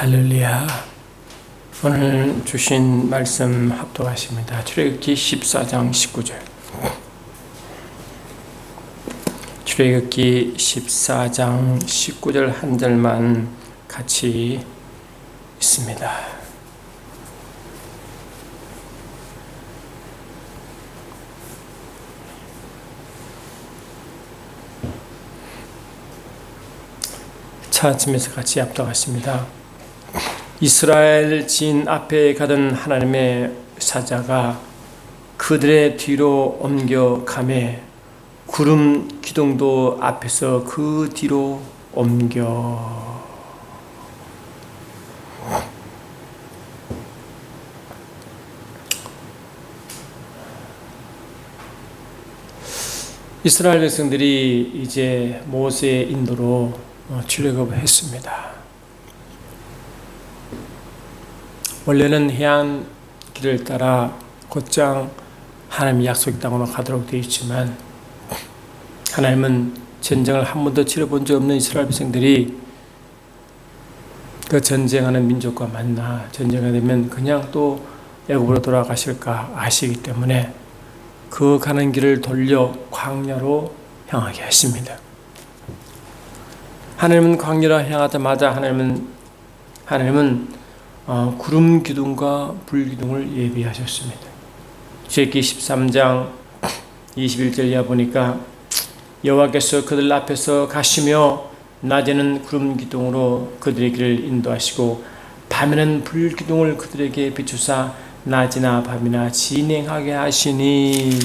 할렐루야. 오늘 주신 말씀 합독하십니다. 출애굽기 14장 19절. 출애굽기 14장 19절 한 절만 같이 있습니다. 차츰에서 같이 합독하십니다. 이스라엘 진 앞에 가던 하나님의 사자가 그들의 뒤로 옮겨가매 구름 기둥도 앞에서 그 뒤로 옮겨. 이스라엘 백성들이 이제 모세의 인도로 출애굽을 했습니다. 원래는 해안 길을 따라 곧장 하나님의 약속 땅으로 가도록 되어 있지만 하나님은 전쟁을 한 번도 치러본 적 없는 이스라엘 백성들이 그 전쟁하는 민족과 만나 전쟁이 되면 그냥 또 애굽으로 돌아가실까 아시기 때문에 그 가는 길을 돌려 광야로 향하게 하십니다. 하나님은 광야로 향하자마자 하나님은 구름 기둥과 불 기둥을 예비하셨습니다. 출애굽기 13장 21절 이하 보니까 여호와께서 그들 앞에서 가시며 낮에는 구름 기둥으로 그들의 길을 인도하시고 밤에는 불 기둥을 그들에게 비추사 낮이나 밤이나 진행하게 하시니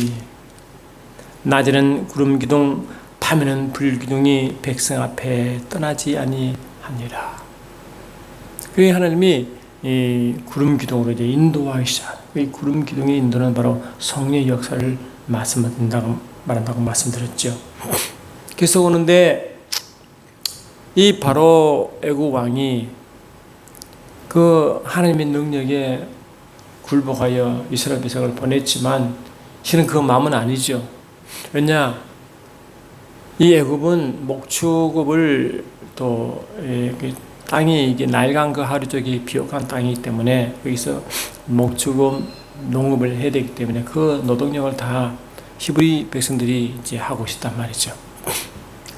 낮에는 구름 기둥 밤에는 불 기둥이 백성 앞에 떠나지 아니하니라. 그러니 하나님이 이 구름 기둥으로 이제 인도하시자. 이 구름 기둥의 인도는 바로 성령의 역사를 말한다고 말씀드렸죠. 그래서 오는데 이 바로 애굽 왕이 그 하나님의 능력에 굴복하여 이스라엘 백성을 보냈지만 실은 그 마음은 아니죠. 왜냐? 이 애굽은 목축업을 또 땅이 이게 낡은 그 하루저기 비옥한 땅이기 때문에 여기서 목축업 농업을 해야 되기 때문에 그 노동력을 다 히브리 백성들이 이제 하고 있단 말이죠.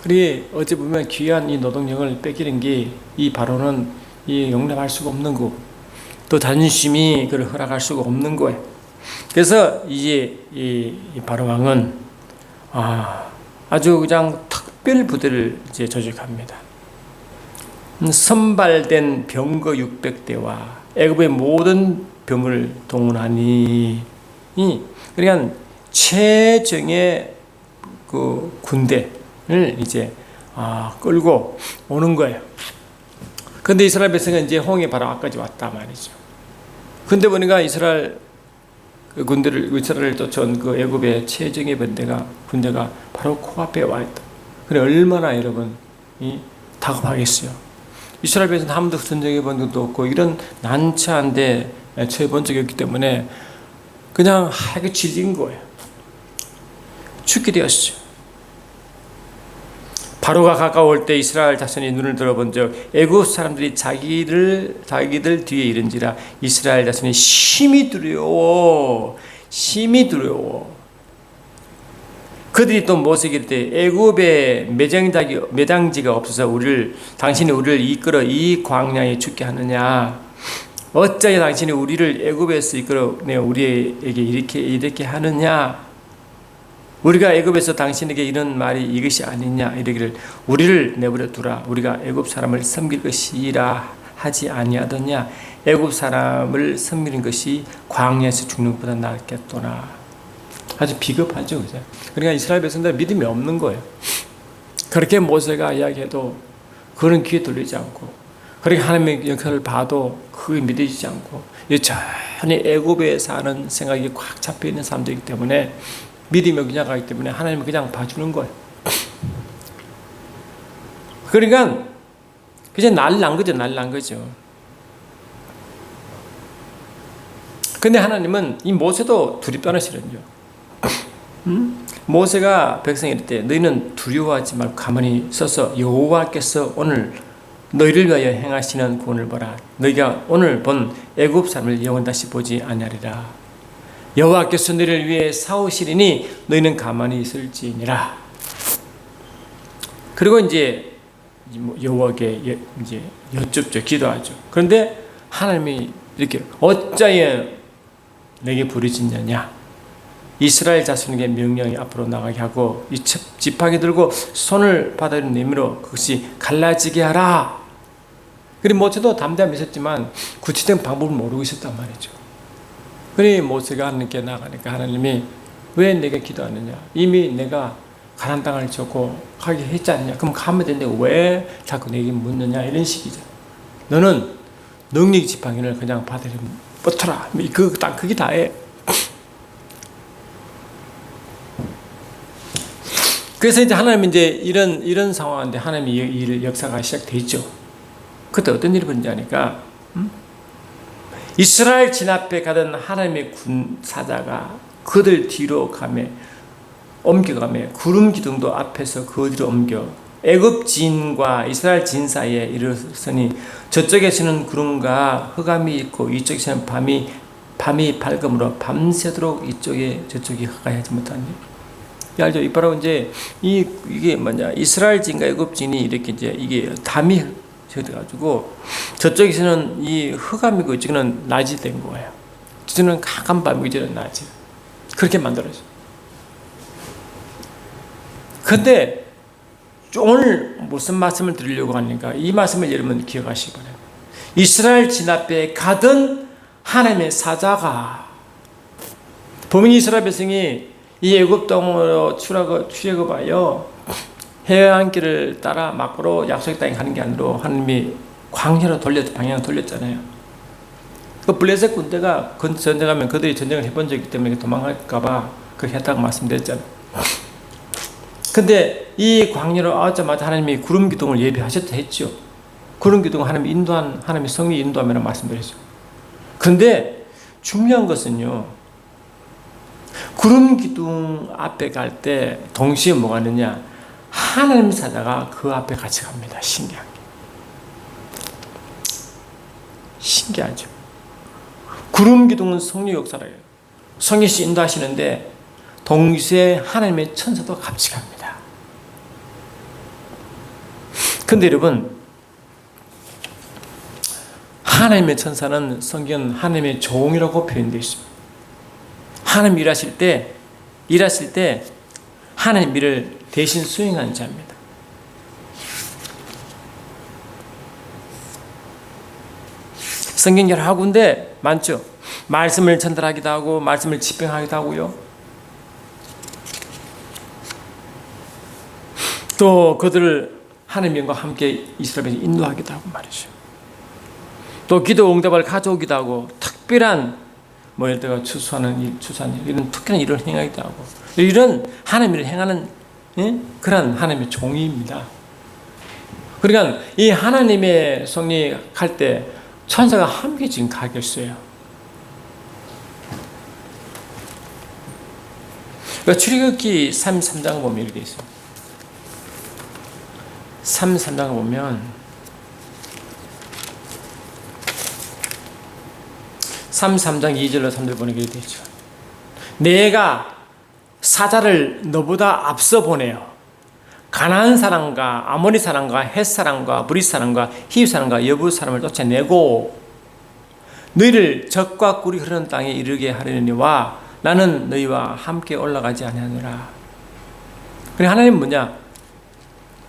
그리 어찌 보면 귀한 이 노동력을 뺏기는 게 이 바로는 이 용납할 수가 없는 거, 또 자존심이 그를 허락할 수가 없는 거예요. 그래서 이제 이 바로 왕은 아주 그냥 특별 부대를 이제 조직합니다. 선발된 병거 600대와 애굽의 모든 병을 동원하니, 그러니까 최정의 그 군대를 이제 끌고 오는 거예요. 근데 이스라엘 백성은 이제 홍해 바로 앞까지 왔다 말이죠. 근데 보니까 이스라엘 이스라엘을 쫓아온 그 애굽의 최정의 군대가 바로 코앞에 와 있다. 그래 얼마나 여러분 다급하겠어요. 이스라엘 백성은 한 번도 전쟁해 본 적도 없고 이런 난처한 데 처해 본 적이 없기 때문에 그냥 하얗게 질린 거예요. 죽게 되었죠. 바로가 가까울 때 이스라엘 자손이 눈을 들어본 적 애굽 사람들이 자기들 뒤에 이른지라 이스라엘 자손이 심히 두려워. 그들이 또 모세에게 이르되 애굽에 매장지가 없어서 당신이 우리를 이끌어 이 광야에 죽게 하느냐? 어찌하여 당신이 우리를 애굽에서 이끌어 우리에게 이렇게 하느냐? 우리가 애굽에서 당신에게 이런 말이 이것이 아니냐? 이르기를 우리를 내버려 두라. 우리가 애굽 사람을 섬길 것이라 하지 아니하더냐? 애굽 사람을 섬기는 것이 광야에서 죽는 것보다 낫겠도나. 아주 비겁하죠, 그죠? 그러니까 이스라엘 백성들 믿음이 없는 거예요. 그렇게 모세가 이야기해도 그런 귀에 들리지 않고, 그렇게 하나님의 역사를 봐도 그게 믿어지지 않고, 여전히 애굽에 사는 생각이 꽉 잡혀 있는 사람들이기 때문에 믿음이 그냥 가기 때문에 하나님은 그냥 봐주는 거예요. 그러니까 그냥 난리 난 거죠. 근데 하나님은 이 모세도 두렵다는 싫은요. 모세가 백성이 이럴 때 너희는 두려워하지 말고 가만히 서서 여호와께서 오늘 너희를 위하여 행하시는 구원을 보라. 너희가 오늘 본 애굽 사람을 영원 다시 보지 아니하리라. 여호와께서 너희를 위해 싸우시리니 너희는 가만히 있을지니라. 그리고 이제 여호와께 이제 여쭙죠, 기도하죠. 그런데 하나님이 이렇게 어찌하여 내게 부르짖느냐? 이스라엘 자손에게 명령이 앞으로 나가게 하고 이 지팡이 들고 손을 바다로 내밀어 그것이 갈라지게 하라. 그리 모세도 담대함이 있었지만 구체적인 방법을 모르고 있었단 말이죠. 그리 모세가 하나님께 나가니까 하나님이 왜 내게 기도하느냐? 이미 내가 가나안 땅을 줬고 가게 했지 않냐? 그럼 가면 되는데 왜 자꾸 내게 묻느냐? 이런 식이죠. 너는 능력 지팡이를 그냥 바다에 뻗어라. 그게 다해. 그래서 이제 하나님 이제 이런 상황인데 하나님이 일 역사가 시작되죠. 그때 어떤 일이 벌어진지 아니까 이스라엘 진 앞에 가던 하나님의 군 사자가 그들 뒤로 옮겨가며 구름 기둥도 앞에서 그 뒤로 옮겨 애굽 진과 이스라엘 진 사이에 이르렀으니 저쪽에서는 구름과 흑암이 있고 이쪽에서는 밤이 밝음으로 밤새도록 저쪽이 흑암하지 못하니. 알죠? 이 바로 이제 이게 뭐냐? 이스라엘 진과 애굽 진이 이렇게 이제 이게 담이 져가지고 저쪽에서는 이 흑암이고 이쪽은 낮이 된 거예요. 저쪽은 강한 밤이고 이쪽은 낮이. 그렇게 만들어져. 근데 오늘 무슨 말씀을 드리려고 하니까 이 말씀을 여러분 기억하시기 바랍니다. 이스라엘 진 앞에 가던 하나님의 사자가 범인 이스라엘 백성이 이 애굽 땅으로 출애굽하여 해안길을 따라 막고로 약속의 땅에 가는 게 아니라 하나님이 광야로 방향을 돌렸잖아요. 그 블레셋 군대가 전쟁하면 그들이 전쟁을 해본 적이 있기 때문에 도망갈까봐 그렇게 했다고 말씀드렸잖아요. 근데 이 광야로 나오자마자 하나님이 구름 기둥을 예비하셨다 했죠. 구름 기둥은 하나님의 성령이 인도하면 말씀드렸죠. 근데 중요한 것은요, 구름 기둥 앞에 갈 때 동시에 뭐가 있느냐? 하나님 사자가 그 앞에 같이 갑니다. 신기하죠. 구름 기둥은 성령 역사래요. 성령이 인도하시는데 동시에 하나님의 천사도 같이 갑니다. 근데 여러분, 하나님의 천사는 성경 하나님의 종이라고 표현되어 있습니다. 하나님 일하실 때 하나님 일을 대신 수행하는 자입니다. 성경 여러 군데 많죠. 말씀을 전달하기도 하고 말씀을 집행하기도 하고요. 또 그들을 하나님의 영과 함께 이스라엘에 인도하기도 하고 말이죠. 또 기도 응답을 가져오기도 하고 특별한 예를 들어 추수하는 일, 이런 특별한 일을 행하기도 하고 이런 하나님을 행하는 그런 하나님의 종입니다. 그러니까 이 하나님의 성리 갈 때 천사가 함께 지금 가겠어요. 그러니까 출애굽기 33장 보면 이렇게 있어요. 33장을 보면 33장 2절로 3절 보는 게 되죠. 내가 사자를 너보다 앞서 보내어 가나안 사람과 아모리 사람과 헷 사람과 브릿 사람과 히브 사람과 여부 사람을 쫓아내고 너희를 적과 꿀이 흐르는 땅에 이르게 하려니와 나는 너희와 함께 올라가지 아니하노라. 그래 하나님 뭐냐?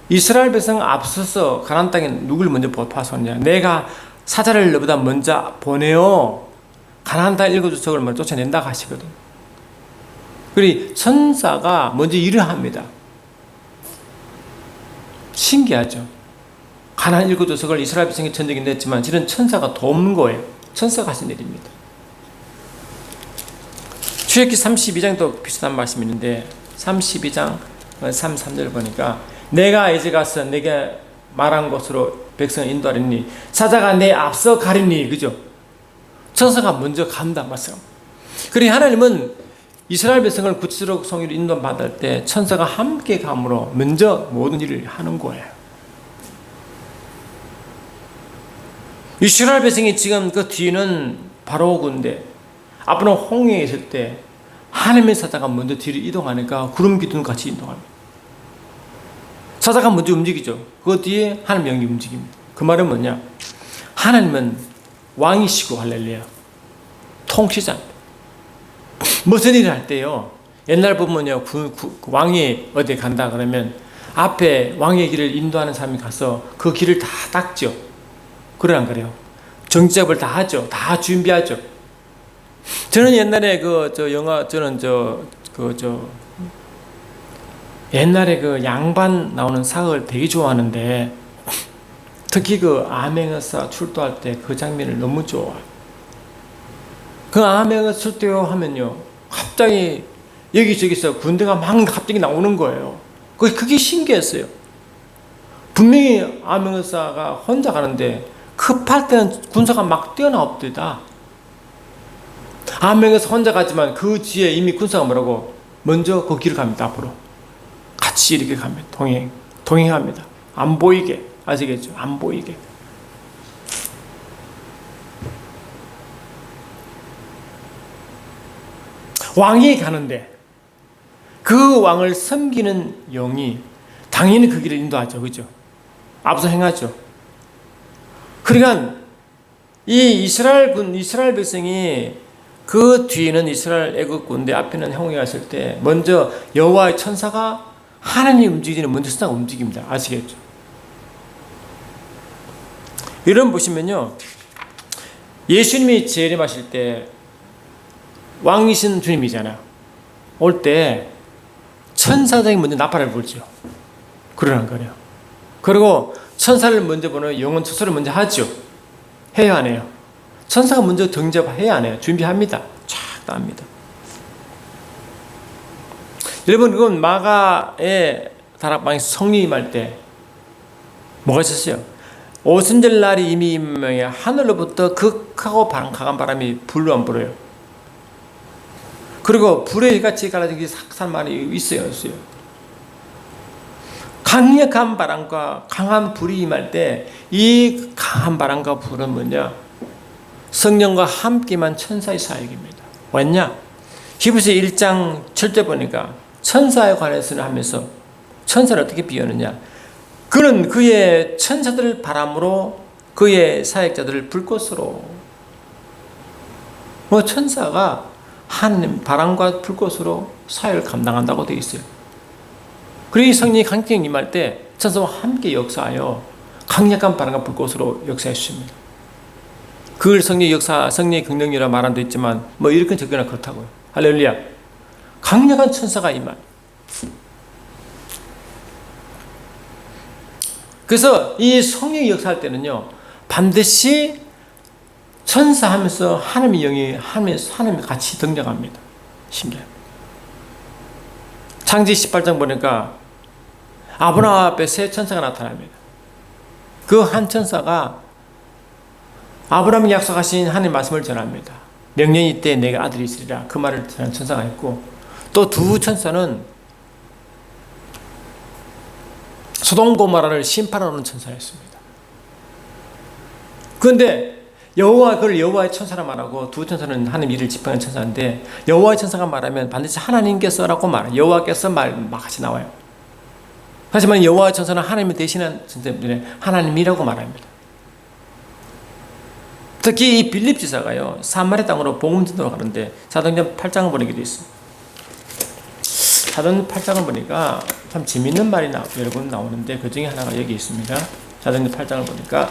이스라엘 백성 앞서서 가나안 땅에 누굴 먼저 파송하느냐? 내가 사자를 너보다 먼저 보내어 가나안 땅 일곱 족속을 먼저 쫓아낸다 하시거든. 그리 천사가 먼저 일을 합니다. 신기하죠. 가나안 일곱 족속을 이스라엘 백성이 전쟁이 냈지만 실은 천사가 돕는 거예요. 천사가 하신 일입니다. 출애굽기 32장도 비슷한 말씀이 있는데 32장 3절 보니까 내가 이제 가서 내게 말한 곳으로 백성을 인도하리니 사자가 내 앞서 가리니, 그죠? 천사가 먼저 간다 말씀. 그러니 하나님은 이스라엘 백성을 구체적 성의로 인도받을 때 천사가 함께 감으로 먼저 모든 일을 하는 거예요. 이스라엘 백성이 지금 그 뒤는 바로 군대, 앞으로 홍해에 있을 때 하나님의 사자가 먼저 뒤로 이동하니까 구름 기둥 같이 이동합니다. 사자가 먼저 움직이죠. 그 뒤에 하나님 영이 움직입니다. 그 말은 뭐냐? 하나님은 왕이시고, 할렐루야, 통치자입니다. 무슨 일을 할 때요, 옛날 보면요, 왕이 어디 간다 그러면 앞에 왕의 길을 인도하는 사람이 가서 그 길을 다 닦죠. 그래 안 그래요? 정지작업을 다 하죠. 다 준비하죠. 저는 옛날에 옛날에 그 양반 나오는 사극을 되게 좋아하는데, 특히 그 암행어사 출도할 때 그 장면을 너무 좋아해요. 그 암행어사 출도하면요, 갑자기 여기저기서 군대가 막 갑자기 나오는 거예요. 그게 신기했어요. 분명히 암행어사가 혼자 가는데 급할 때는 군사가 막 뛰어나옵니다. 암행어사 혼자 가지만 그 뒤에 이미 군사가 뭐라고 먼저 그 길을 갑니다. 앞으로 같이 이렇게 갑니다. 동행합니다. 안 보이게, 아시겠죠? 안 보이게. 왕이 가는데 그 왕을 섬기는 영이 당연히 그 길을 인도하죠. 그죠? 앞서 행하죠. 그러니까 이 이스라엘 백성이 그 뒤에는 이스라엘 애국 군대, 앞에는 홍해가 있을 때 먼저 여호와의 천사가, 하나님이 움직이는 먼저 천사가 움직입니다. 아시겠죠? 이런 보시면요, 예수님이 재림하실 때 왕이신 주님이잖아요. 올 때 천사장이 먼저 나팔을 불죠. 그러는 거예요. 그리고 천사를 먼저 보는 영혼 투소를 먼저 하죠. 해야 안 해요? 천사가 먼저 등접해야 안 해요? 준비합니다. 쫙 합니다. 여러분, 그건 마가의 다락방에서 성령이 임할 때 뭐가 있었어요? 오순절 날이 이미 임명해 하늘로부터 극하고 강한 바람이 불로 안 불어요. 그리고 불의 같이 갈라진 삭산만이 있어요. 강력한 바람과 강한 불이 임할 때 이 강한 바람과 불은 뭐냐? 성령과 함께만 천사의 사역입니다. 왜냐? 히브리서 1장 7절 보니까 천사에 관해서는 하면서 천사를 어떻게 비유하느냐? 그는 그의 천사들 바람으로 그의 사역자들을 불꽃으로. 천사가 하나님 바람과 불꽃으로 사역을 감당한다고 되어 있어요. 그리고 성령이 강력히 임할 때 천사와 함께 역사하여 강력한 바람과 불꽃으로 역사해 주십니다. 그걸 성령의 긍정이라 말한 데 있지만 이렇게 적거나 그렇다고요. 할렐루야. 강력한 천사가 임한. 그래서 이 성령이 역사할 때는요, 반드시 천사하면서 하나님의 영이 하나님이 같이 등장합니다. 신기해요. 창세기 18장 보니까 아브라함 앞에 세 천사가 나타납니다. 그 한 천사가 아브라함이 약속하신 하나님의 말씀을 전합니다. 명년이 때 내가 아들이 있으리라. 그 말을 전하는 천사가 있고, 또 두 천사는 소돔 고모라를 심판하는 천사였습니다. 그런데 그걸 여호와의 천사라 말하고, 두 천사는 하나님 일을 집행하는 천사인데, 여호와의 천사가 말하면 반드시 하나님께서라고 말해요. 여호와께서 같이 나와요. 하지만 여호와의 천사는 하나님을 대신한 천사인데 하나님이라고 말합니다. 특히 이 빌립 지사가요, 사마리아 땅으로 복음 전도로 가는데 사도행전 8장을 보는 게 있어요. 사도행전 8장을 보니까 참 재밌는 말이 여러 번 나오는데 그 중에 하나가 여기 있습니다. 사도행전 8장을 보니까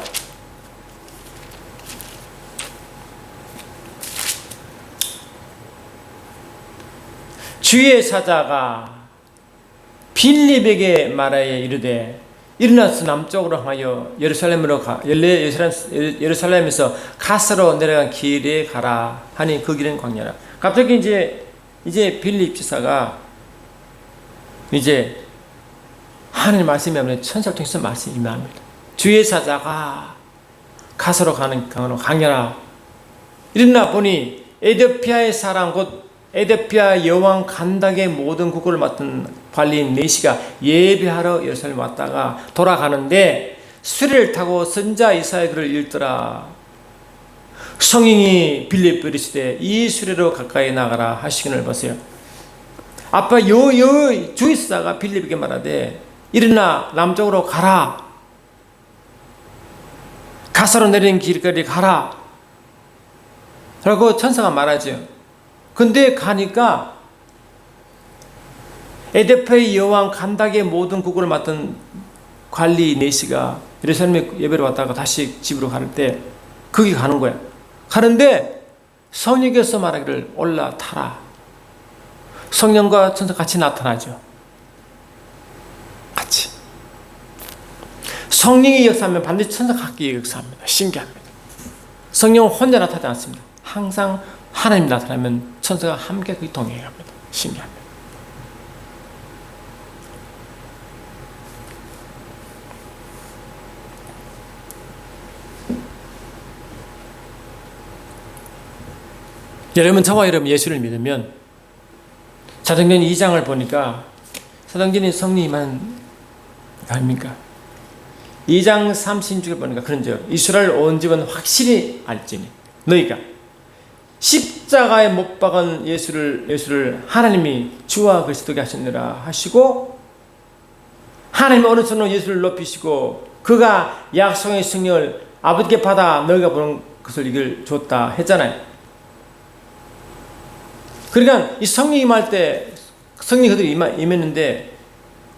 주의 사자가 빌립에게 말하여 이르되 일어나서 남쪽으로 향하여 예루살렘에서 가스로 내려간 길에 가라 하니 그 길은 광야라. 갑자기 이제 빌립 지사가 이제 하나님 말씀이 아니라 천사를 통해서 말씀이 임합니다. 주의 사자가 가스로 가는 강으로 광야라. 일어나 보니 에디오피아의 사람 곧 에디오피아 여왕 간닥의 모든 국고를 맡은 관리인 네시가 예배하러 예루살렘 왔다가 돌아가는데 수레를 타고 선자 이사야 글을 읽더라. 성령이 빌립 이르시되 이 수레로 가까이 나가라 하시기를 보세요. 아빠 주이사가 빌립에게 말하되 일어나 남쪽으로 가라. 가사로 내리는 길거리 가라. 라고 천사가 말하죠. 근데 가니까 에데페의 여왕 간닥의 모든 국고를 맡은 관리 네시가 예루살렘에 예배를 왔다가 다시 집으로 갈 때 거기 가는 거야. 가는데 성령께서 말하기를 올라타라. 성령과 천사 같이 나타나죠. 같이. 성령이 역사하면 반드시 천사가 함께 역사합니다. 신기합니다. 성령은 혼자 나타나지 않습니다. 항상 하나님 나타나면 천사가 함께 그 동행해 갑니다. 신기합니다. 여러분, 저와 여러분 예수를 믿으면 사도행전 2장을 보니까 사도행전이 성령이만 아닙니까? 2장 36절 보니까 그런즉 이스라엘 온 집은 확실히 알지니 너희가 십자가에 못 박은 예수를 하나님이 주와 그리스도게 하셨느라 하시고 하나님이 어느 순간 예수를 높이시고 그가 약속의 성령을 아버지께 받아 너희가 보는 것을 이걸 줬다 했잖아요. 그러니까 이 성령이 임할 때 성령이 그들이 임했는데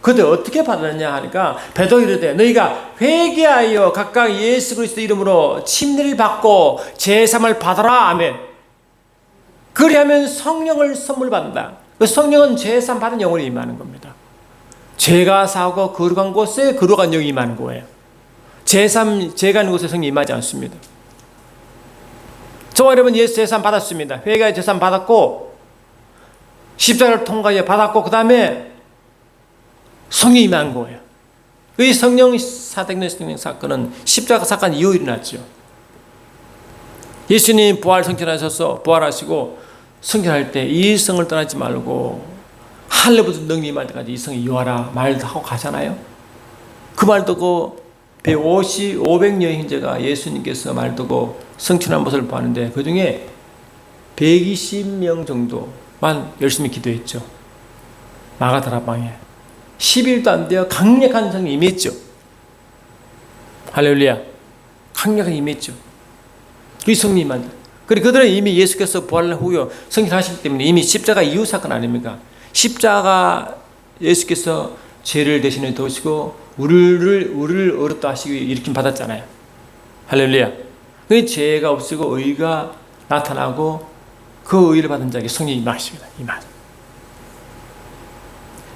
그들 어떻게 받았느냐 하니까 베드로가 이르되 너희가 회개하여 각각 예수 그리스도 이름으로 침례를 받고 제사함을 받아라. 아멘. 그리하면 성령을 선물 받는다. 그 성령은 제사함 받은 영으로 임하는 겁니다. 죄가 사고 거룩한 곳에 거룩한 영이 임하는 거예요. 제가 있는 곳에 성령이 임하지 않습니다. 저와 여러분 예수 제사함 받았습니다. 회개하여 제사함 받았고 십자가를 통과해 받았고 그 다음에 성령이 임한 거예요. 이 사도행전 성령 사건은 십자가 사건 이후 일어났죠. 예수님 부활 성천하셔서 부활하시고 성천할 때 이 성을 떠나지 말고 하늘부터 능력이 임할 때까지 이 성이 유하라 말도 하고 가잖아요. 그 말 듣고 500여의 형제가 예수님께서 말 듣고 성천한 모습을 보았는데 그 중에 120명 정도만 열심히 기도했죠. 마가다라방에 10일도 안 되어 강력한 성령이 임했죠. 할렐루야. 강력하게 임했죠. 그 성령님만. 그리고 그들은 이미 예수께서 부활 후에 성천하시기 때문에 이미 십자가 이후 사건 아닙니까? 십자가 예수께서 죄를 대신해 도시고 우리를 어렵다 하시기 일으킴 받았잖아요. 할렐루야. 그 죄가 없이고 의가 나타나고 그 의를 받은 자에게 성령이 임하십니다.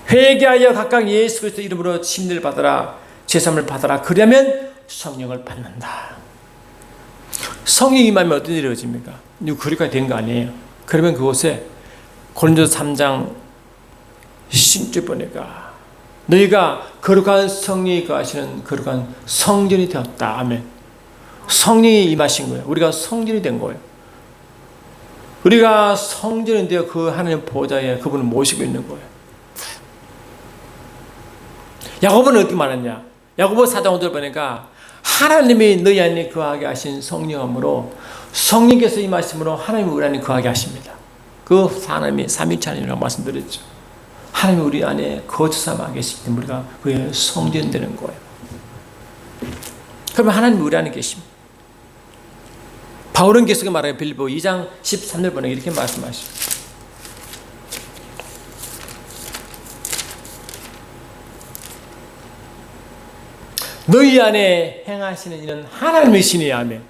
회개하여 각각 예수 그리스도 이름으로 침례를 받아라. 제사함을 받아라. 그러면 성령을 받는다. 성령이 임하면 어떤 일이 이루어집니까? 이거 거리가 된 거 아니에요. 그러면 그곳에 고린도서 3장 10절 보니까 너희가 거룩한 성령이 거하시는 거룩한 성전이 되었다. 아멘. 성령이 임하신 거예요. 우리가 성전이 된 거예요. 우리가 성전이 되어 그 하나님 보좌에 그분을 모시고 있는 거예요. 야고보는 어떻게 말했냐? 야고보 4장 5절 보니까 하나님이 너희 안에 거하게 하신 성령으로 성령께서 임하심으로 하나님이 우리 안에 거하게 하십니다. 그 하나님이 삼위일체 하나님이라고 말씀드렸죠. 하나님이 우리 안에 거주 삼아 계시기 때문에 우리가 그의 성전 되는 거예요. 그러면 하나님이 우리 안에 계십니다. 바울은 계속 말해요. 빌립보 2장 13절 보니까 이렇게 말씀하시죠. 너희 안에 행하시는 이는 하나님의 신이 아멘.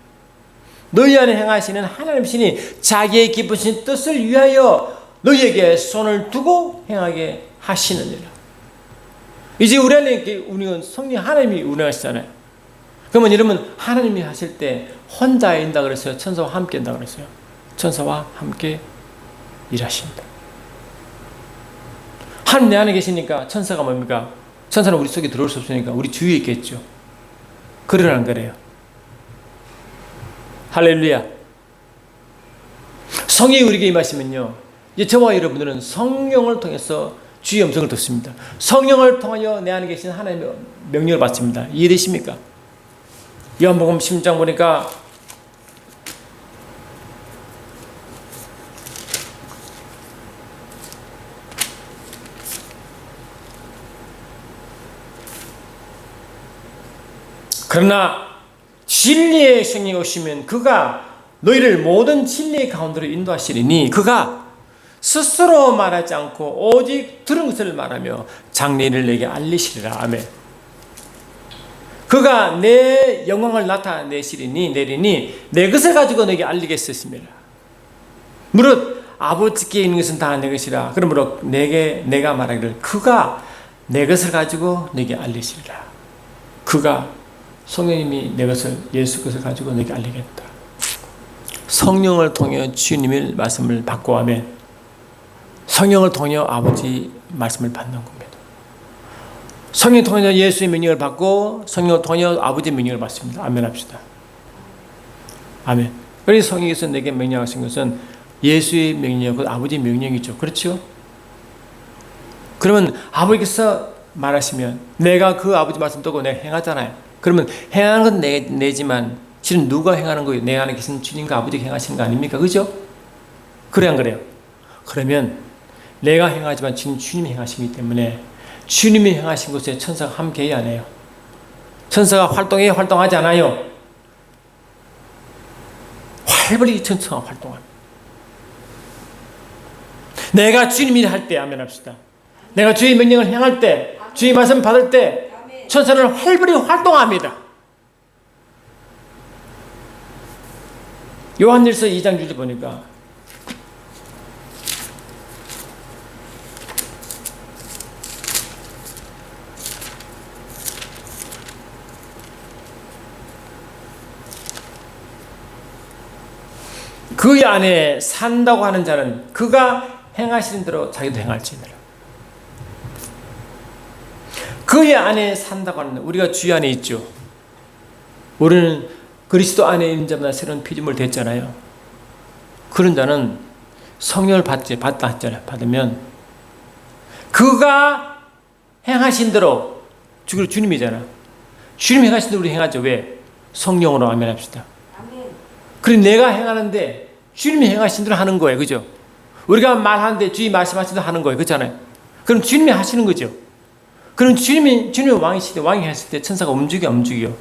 너희 안에 행하시는 하나님의 신이 자기의 기쁘신 뜻을 위하여 너희에게 손을 두고 행하게 하시느니라. 이제 우리 안에 우리는 성령 하나님이 운행하시잖아요. 그러면 여러분 하나님이 하실 때 혼자 인다 그랬어요? 천사와 함께 인다 그랬어요? 천사와 함께 일하십니다. 하나님 내 안에 계시니까 천사가 뭡니까? 천사는 우리 속에 들어올 수 없으니까 우리 주위에 있겠죠. 그러란 거래요. 할렐루야. 성령이 우리에게 임하시면요, 이제 저와 여러분들은 성령을 통해서 주의 음성을 듣습니다. 성령을 통하여 내 안에 계신 하나님의 명령을 받습니다. 이해되십니까? 요한복음 10장 보니까 그러나 진리의 성령이 오시면 그가 너희를 모든 진리의 가운데로 인도하시리니 그가 스스로 말하지 않고 오직 들은 것을 말하며 장래를 내게 알리시리라. 아멘. 그가 내 영광을 내리니 내 것을 가지고 내게 알리겠습니다. 무릇 아버지께 있는 것은 다 내 것이라. 그러므로 내가 말하기를 그가 내 것을 가지고 내게 알리시리라. 그가 성령님이 내 것을 예수 것을 가지고 내게 알리겠다. 성령을 통해 주님의 말씀을 받고 하면 성령을 통해 아버지 말씀을 받는 겁니다. 성령을 통해 예수의 명령을 받고 성령을 통해 아버지의 명령을 받습니다. 아멘 합시다. 아멘. 그래서 성령께서 내게 명령하신 것은 예수의 명령이고 아버지의 명령이죠. 그렇죠? 그러면 아버지께서 말하시면 내가 그 아버지 말씀 듣고 내가 행하잖아요. 그러면 행하는 건 내지만 실은 누가 행하는 거예요? 내 안에 계신 주님과 아버지가 행하시는 거 아닙니까? 그죠? 그래 안 그래요? 그러면 내가 행하지만 주님이 행하시기 때문에 주님이 행하신 것에 천사가 함께해야 해요. 천사가 활동하지 않아요. 활발히 천사가 활동합니다. 내가 주님이 할 때 아멘 합시다. 내가 주의 명령을 행할 때, 주의 말씀 받을 때 천사는 활발히 활동합니다. 요한일서 2장 6절 보니까 그 안에 산다고 하는 자는 그가 행하시는 대로 자기도 행할지니라. 그의 안에 산다고 하는 우리가 주 안에 있죠. 우리는 그리스도 안에 있는 자마다 새로운 피조물 됐잖아요. 그런 자는 성령을 받다 했잖아요. 받으면 그가 행하신 대로 주님이잖아. 주님이 행하신 대로 우리 행하죠. 왜? 성령으로 아멘 합시다. 그럼 내가 행하는데 주님이 행하신 대로 하는 거예요. 그죠? 우리가 말하는데 주님이 말씀하신 대로 하는 거예요. 그렇잖아요. 그럼 주님이 하시는 거죠. 그럼 주님이 왕이시대 왕이 했을 때 천사가 움직이십니다.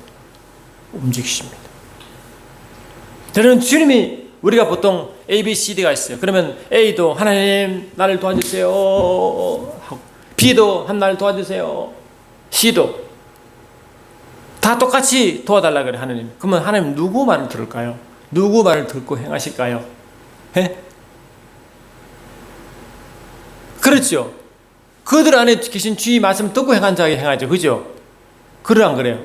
저는 주님이 우리가 보통 A, B, C, D가 있어요. 그러면 A도 하나님 나를 도와주세요. B도 나를 도와주세요. C도 다 똑같이 도와달라 그래 하나님. 그러면 하나님 누구 말을 들을까요? 누구 말을 듣고 행하실까요? 해? 그렇죠. 그들 안에 계신 주의 말씀 듣고 행한 자에게 행하죠. 그죠? 그래 안 그래요?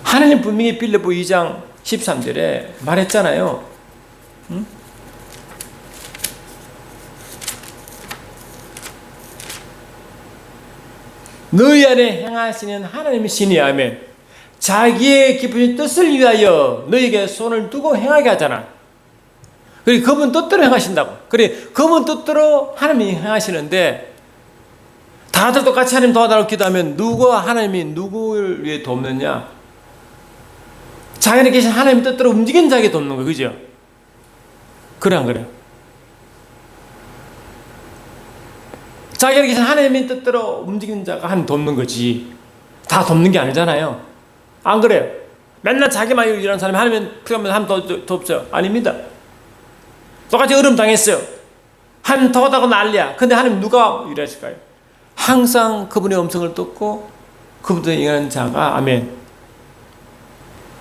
하나님 분명히 빌립보 2장 13절에 말했잖아요. 응? 너희 안에 행하시는 하나님의 신이 아멘. 자기의 깊은 뜻을 위하여 너희에게 손을 두고 행하게 하잖아. 그래 그분 뜻대로 행하신다고. 그래 그분 뜻대로 하나님이 행하시는데 다들 똑같이 하나님 도와달라고 기도하면 하나님이 누구를 위해 돕느냐? 자기 안에 계신 하나님 뜻대로 움직이는 자에게 돕는 거예요. 그죠? 그래 안 그래요? 자기 안에 계신 하나님의 뜻대로 움직이는 자가 하나님 돕는 거지. 다 돕는 게 아니잖아요. 안 그래요? 맨날 자기만 일하는 사람이 하나님 필요하면 하나님 돕죠. 아닙니다. 똑같이 얼음 당했어요. 하나님 도와달라고 난리야. 근데 하나님 누가 일하실까요? 항상 그분의 음성을 듣고 그분들에 일하는 자가 아멘.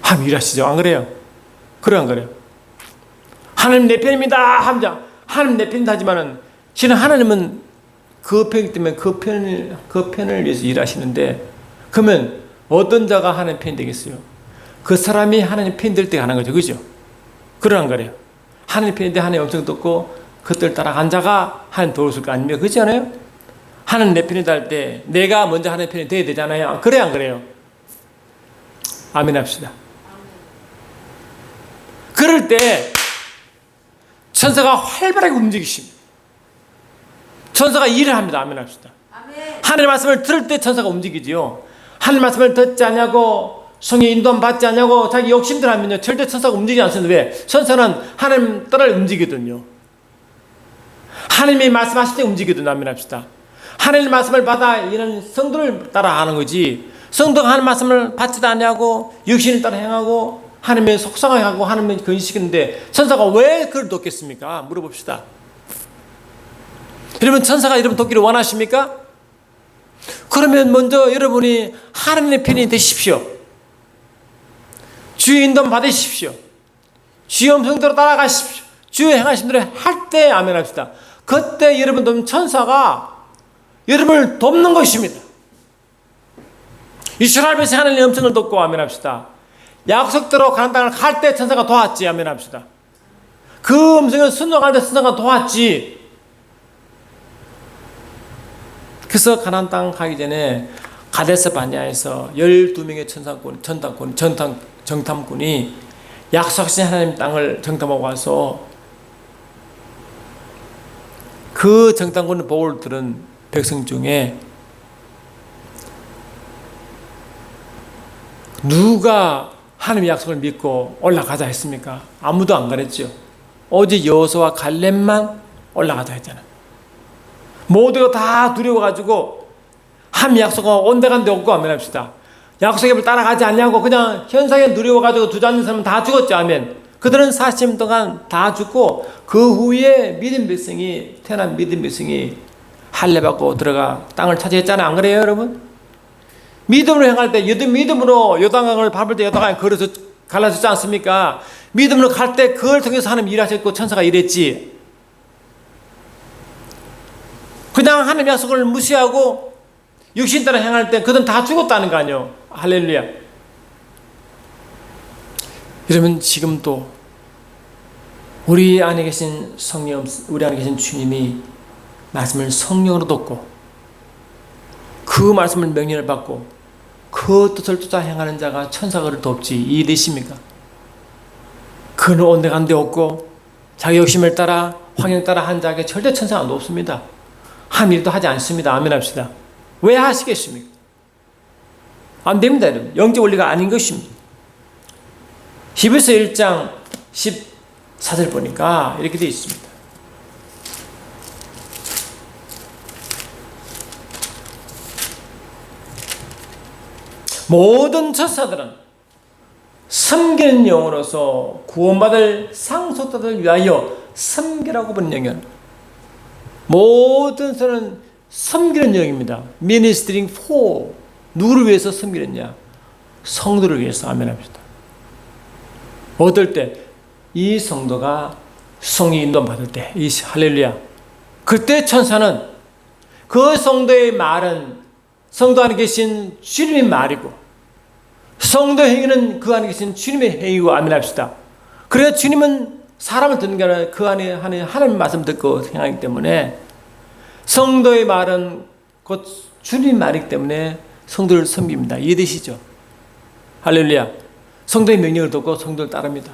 하나님 일하시죠. 안 그래요? 그래 안 그래요? 하나님 내 편입니다. 하나님 내 편이다 하지만은 실은 하나님은 그 편이기 때문에 그 편을 위해서 일하시는데 그러면 어떤 자가 하나님 편이 되겠어요? 그 사람이 하나님 편이 될 때 가는 거죠. 그죠? 그래 안 그래요? 하나님 편인데 하나님 엄청 듣고 그들 따라간 자가 하나님 도우실 거 아닙니까? 그렇지 않아요? 하나님 내 편이다 할 때 내가 먼저 하나님 편이 돼야 되잖아요. 그래 안 그래요? 아멘 합시다. 그럴 때 천사가 활발하게 움직이십니다. 천사가 일을 합니다. 아멘 합시다. 하나님의 말씀을 들을 때 천사가 움직이지요. 하나님의 말씀을 듣지 않냐고 성의 인도함 받지 않냐고 자기 욕심들 하면요 절대 천사가 움직이지 않습니다. 왜? 천사는 하나님 따라 움직이거든요. 하나님이 말씀하실 때 움직이거든요. 아멘 합시다. 하나님의 말씀을 받아 이런 성도를 따라 하는 거지 성도가 하는 말씀을 받지도 않냐고 육신을 따라 행하고 하나님의 속상하고 하나님의 근시키는데 천사가 왜 그걸 돕겠습니까? 물어봅시다. 여러분 천사가 여러분 돕기를 원하십니까? 그러면 먼저 여러분이 하나님의 편이 되십시오. 주의 인도 받으십시오. 주의 음성대로 따라가십시오. 주의 행하신 대로 할 때 아멘합시다. 그때 여러분 돕는 천사가 여러분을 돕는 것입니다. 이스라엘 백성 하나님의 음성을 듣고 아멘합시다. 약속대로 가나안 땅을 갈 때 천사가 도왔지 아멘합시다. 그 음성을 순종할 때 천사가 도왔지. 그래서 가나안 땅 가기 전에 가데스 바네아에서 12명의 정탐꾼이 약속하신 하나님 땅을 정탐하고 와서 그 정탐꾼의 보고를 들은 백성 중에 누가 하나님의 약속을 믿고 올라가자 했습니까? 아무도 안 그랬죠. 오직 여호수아와 갈렙만 올라가자 했잖아요. 모두가 다 두려워가지고 하나님 약속은 온데간데 없고 아멘합시다. 약속의 길 따라가지 않냐고 그냥 현상에 두려워가지고 주저앉는 사람은 다 죽었죠. 아멘. 그들은 40년 동안 다 죽고 그 후에 믿음 백성이 태어난 믿음 백성이 할례 받고 들어가 땅을 차지했잖아요. 안 그래요 여러분? 믿음으로 행할 때 믿음으로 요단강을 밟을 때 요단강이 걸어서 갈라졌지 않습니까? 믿음으로 갈 때 그걸 통해서 하나님 일하셨고 천사가 일했지. 그냥 하나님 약속을 무시하고 육신 따라 행할 때 그들은 다 죽었다는 거 아니에요. 할렐루야. 여러분 지금도 우리 안에 계신 성령, 우리 안에 계신 주님이 말씀을 성령으로 돕고 그 말씀을 명령을 받고 그 뜻을 쫓아 행하는 자가 천사가 그를 돕지 이해되십니까? 그는 온데간데 없고 자기 욕심을 따라 환경 따라 한 자에게 절대 천사가 높습니다. 한 일도 하지 않습니다. 아멘합시다. 왜 하시겠습니까? 안 됩니다. 여러분. 영적 원리가 아닌 것입니다. 히브리서 1장 14절 보니까 이렇게 되어 있습니다. 모든 천사들은 섬기는 영으로서 구원받을 상속자들을 위하여 섬기라고 부르는 영이에요. 모든 선은 섬기는 영입니다. Ministering for. 누구를 위해서 섬기느냐? 성도를 위해서. 아멘합시다. 어떨 때? 이 성도가 성령 인도 받을 때, 이 할렐루야. 그때 천사는 그 성도의 말은 성도 안에 계신 주님의 말이고 성도 행위는 그 안에 계신 주님의 행위고 아멘합시다. 그래서 주님은 사람을 듣는 게 아니라 그 안에 하는 하나님의 말씀 듣고 행하기 때문에 성도의 말은 곧 주님의 말이기 때문에 성도를 섬깁니다. 이해되시죠? 할렐루야. 성도의 명령을 듣고 성도를 따릅니다.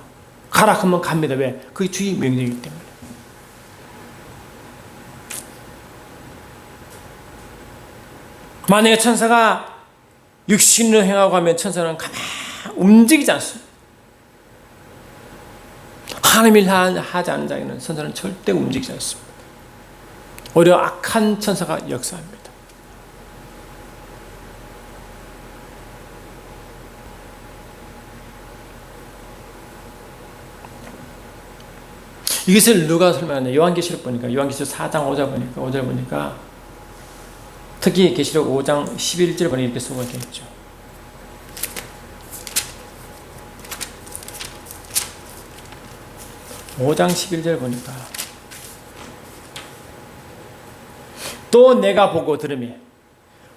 가라 하면 갑니다. 왜? 그게 주의 명령이기 때문에. 만약에 천사가 육신으로 행하고 하면 천사는 가만히 움직이지 않습니다. 하나님을 하지 않는 자에는 천사는 절대 움직이지 않습니다. 오히려 악한 천사가 역사합니다. 이것을 누가 설명하냐? 요한계시록 보니까 요한계시록 4장 5절 보니까 특히 계시록 5장 11절 보니까 이렇게 쓰고 있죠. (5장 11절) 보니까 또 내가 보고 들으니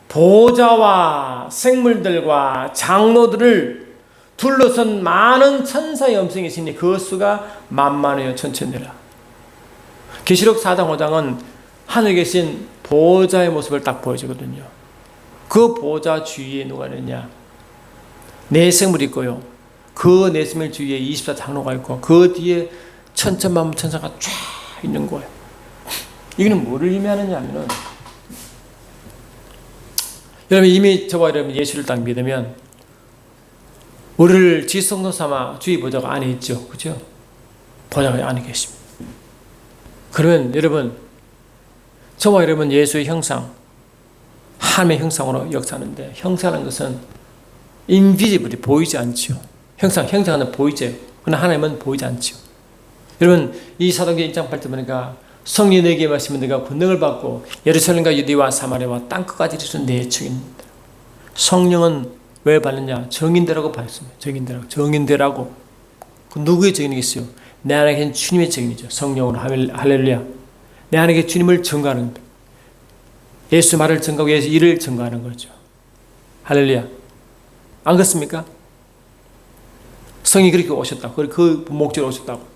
보좌와 생물들과 장로들을 둘러선 많은 천사의 음성이 있으니 그 수가 만만하여 천천이라. 계시록 4장 5장은 하늘에 계신 보좌의 모습을 딱 보여주거든요. 그 보좌 주위에 누가 있느냐? 네 생물이 있고요. 그 네 생물 주위에 24장로가 있고 그 뒤에 천천만물 천사가 쫙 있는 거예요. 이거는 뭐를 의미하느냐 하면은 여러분 이미 저와 여러분 예수를 딱 믿으면 우리를 지성도 삼아 주의 보좌가 안에 있죠. 그죠? 보좌가 안에 계십니다. 그러면 여러분 저와 여러분 예수의 형상 하나님의 형상으로 역사하는데, 형상하는 것은 인비지블이 보이지 않지요. 형상은 보이죠. 그러나 하나님은 보이지 않지요. 여러분, 이 사도행전 1장 8절 보니까 성령이 내게 임하시면 내가 권능을 받고 예루살렘과 유대와 사마리아와 땅끝까지 이르러 내 증인이다. 성령은 왜 받느냐? 정인되라고 받았습니다. 정인되라고. 그 누구의 증인이겠어요? 내 안에 계신 주님의 증인이죠. 성령으로. 할렐루야. 내 안에 계신 주님을 증거하는 겁니다. 예수 말을 증거하고 예수 일을 증거하는 거죠. 할렐루야. 안 그렇습니까? 성이 그렇게 오셨다고. 그 목적으로 오셨다고.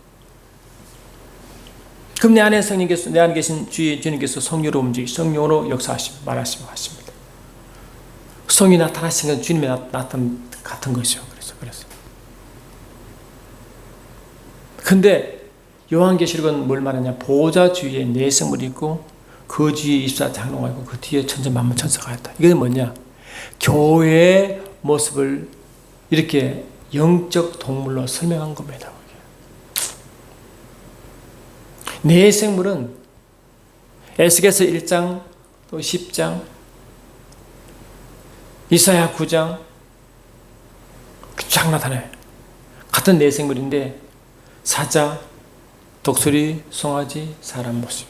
그럼 내 안에 성령께서, 내 안에 계신 주님께서 성령으로 성령으로 역사하시고 말하시고 하십니다. 성이 나타나신 건 주님의 나타남 같은 것이죠. 그래서. 근데 요한계시록은 뭘 말하냐? 보호자 주위에 내생물이 있고 그 주위에 24장로가 있고 그 뒤에 천천만물 천사가 있다. 이게 뭐냐? 교회의 모습을 이렇게 영적 동물로 설명한 겁니다. 내생물은 에스겔서 1장 또 10장 이사야 9장 쫙 나타나요. 같은 내생물인데 사자, 독수리, 송아지, 사람 모습.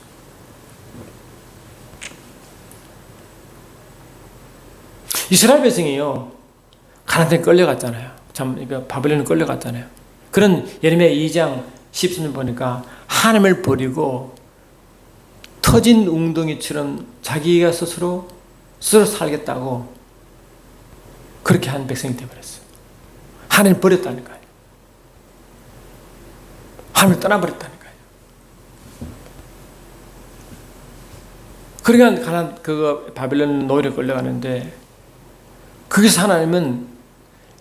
이스라엘 백성이요, 가나안에 끌려갔잖아요. 바벨론에 끌려갔잖아요. 그런 예레미야 2장 13절 보니까 하나님을 버리고 터진 웅덩이처럼 자기가 스스로 살겠다고 그렇게 한 백성이 되어버렸어요. 하나님을 버렸다니까요. 하나님을 떠나버렸다니까요. 그러니까 바벨론 노예로 끌려가는데, 거기서 하나님은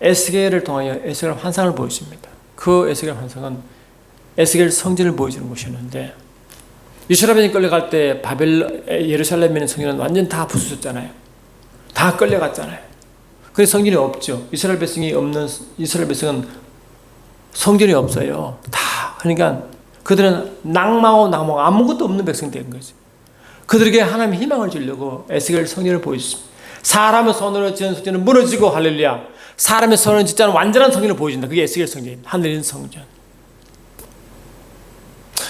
에스겔을 통하여 에스겔 환상을 보여줍니다. 그 에스겔 환상은 에스겔 성전을 보여주는 것이었는데, 이스라엘이 끌려갈 때 예루살렘에 있는 성전은 완전 다 부수졌잖아요. 다 끌려갔잖아요. 그래서 성전이 없죠. 이스라엘 백성은 성전이 없어요. 다. 그러니까 그들은 낭망하고 아무것도 없는 백성이 된 거죠. 그들에게 하나님의 희망을 주려고 에스겔 성전을 보여줬습니다. 사람의 손으로 지은 성전은 무너지고, 할렐루야. 사람의 손으로 짓지 않은 완전한 성전을 보여준다. 그게 에스겔 성전입니다. 하늘에 있는 성전.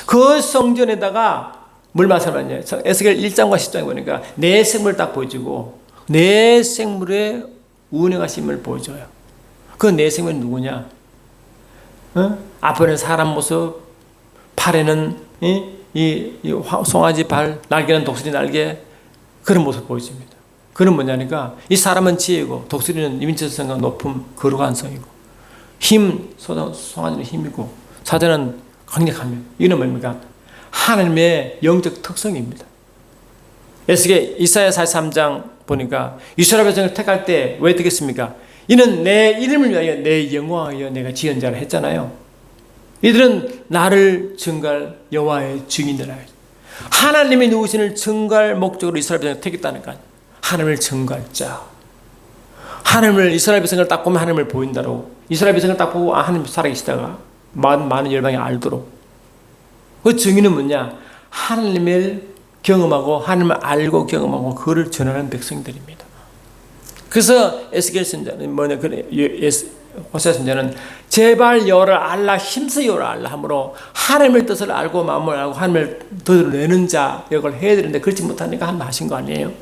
그 성전에다가 뭘 말씀하냐? 에스겔 1장과 10장에 보니까 내 생물을 딱 보여주고 내 생물의 운행하심을 보여줘요. 그 내 생물은 누구냐? 앞에는 사람 모습, 팔에는 이 송아지 발, 날개는 독수리 날개, 그런 모습 보여줍니다. 그는 뭐냐니까 이 사람은 지혜고 독수리는 민첩성과 높음, 거룩한 성이고 송아지는 힘이고 사자는 강력함이에요. 이는 뭡니까? 하나님의 영적 특성입니다. 이사야 43장 보니까 이스라엘 백성을 택할 때 왜 택했습니까? 이는 내 이름을 위하여 내 영광하여 내가 지은 자라 했잖아요. 이들은 나를 증거할 여호와의 증인이라. 하나님이 누구신을 증거할 목적으로 이스라엘 백성을 택했다니까요. 하나님을 증거할 자. 하나님을, 이스라엘 백성을 딱 보면 하나님을 보인다고. 이스라엘 백성을 딱 보고 하나님 살아계시다가 많은 열방이 알도록. 그 증인은 뭐냐? 하나님을 경험하고 하나님을 알고 경험하고 그를 전하는 백성들입니다. 그래서 에스겔 선자는 호세아 선자는 제발 여호와를 알라, 힘써 여호와를 알라 함으로 하나님의 뜻을 알고 마음을 알고 하나님을 드러내는 자 역을 해야 되는데 그렇지 못하니까 하나님 하신 거 아니에요?